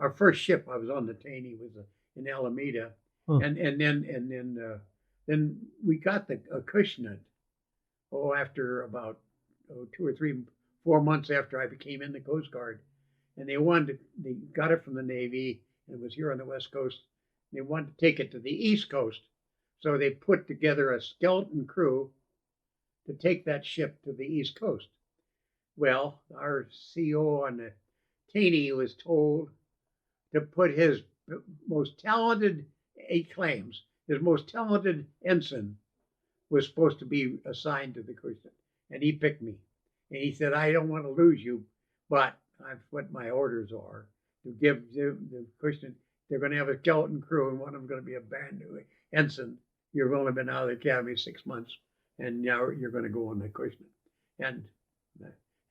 our first ship I was on the Taney was in Alameda, Huh. and then we got the Acushnet. After about 2 or 3, 4 months after I became in the Coast Guard, and they got it from the Navy, and it was here on the West Coast. They wanted to take it to the East Coast, so they put together a skeleton crew to take that ship to the East Coast. Well, our CO on the Taney was told to put his most talented, he claims, his most talented ensign was supposed to be assigned to the Acushnet, and he picked me. And he said, I don't want to lose you, but what my orders are to give the Acushnet, they're going to have a skeleton crew, and one of them going to be a brand new ensign. You've only been out of the academy 6 months, and now you're going to go on the Acushnet. And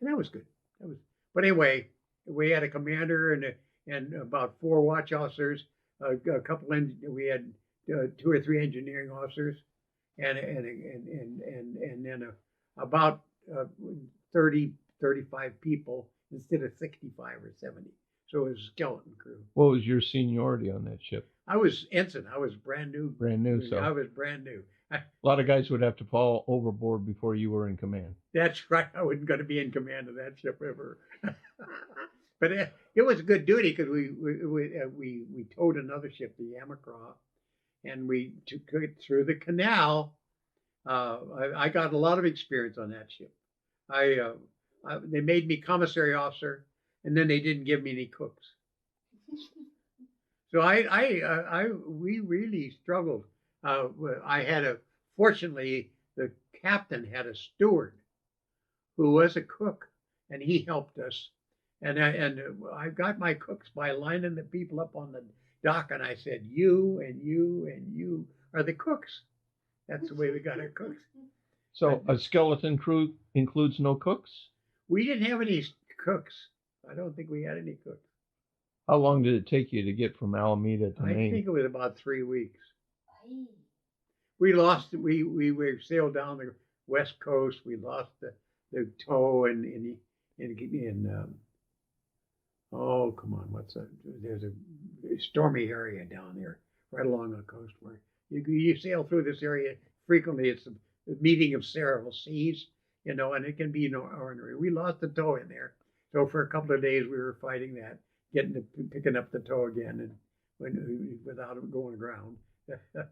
that was good. But anyway, we had a commander and about 4 watch officers, a couple, we had 2 or 3 engineering officers, and then about 30, 35 people instead of 65 or 70. So it was a skeleton crew. What was your seniority on that ship? I was ensign. I was brand new. Brand new, so. I was brand new. A lot of guys would have to fall overboard before you were in command. That's right. I wasn't going to be in command of that ship ever. But it was a good duty because we towed another ship, the Yamacraw, and we took it through the canal. I got a lot of experience on that ship. They made me commissary officer, and then they didn't give me any cooks. So we really struggled. Fortunately, the captain had a steward who was a cook, and he helped us. And I got my cooks by lining the people up on the dock, and I said, you and you and you are the cooks. That's the way we got our cooks. So a skeleton crew includes no cooks? We didn't have any cooks. I don't think we had any cooks. How long did it take you to get from Alameda to Maine? I think it was about 3 weeks. We sailed down the West Coast. We lost the tow oh, come on, there's a stormy area down there right along the coast where you sail through this area frequently. It's the meeting of several seas, and it can be ordinary. We lost the tow in there. So for a couple of days we were fighting that, picking up the tow again without it going aground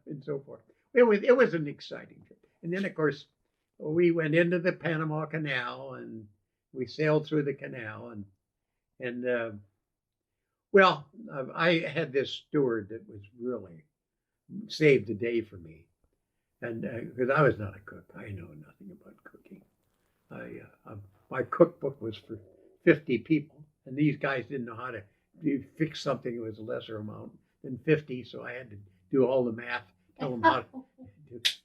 and so forth. It was an exciting trip. And then, of course, we went into the Panama Canal, and we sailed through the canal, I had this steward that was really saved the day for me, and because I was not a cook, I know nothing about cooking. My cookbook was for 50 people, and these guys didn't know how to fix something that was a lesser amount than 50, so I had to do all the math, tell them how this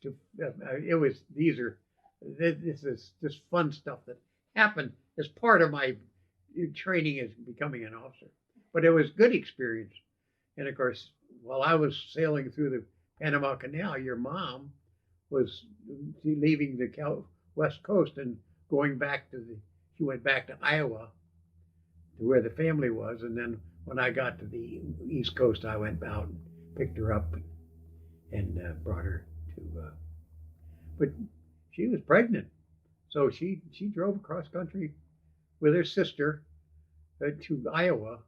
is just fun stuff that happened as part of my training as becoming an officer. But it was good experience. And of course, while I was sailing through the Panama Canal, your mom was leaving the West Coast and she went back to Iowa, to where the family was. And then when I got to the East Coast, I went out and picked her up and brought her to, but she was pregnant. So she drove across country with her sister to Iowa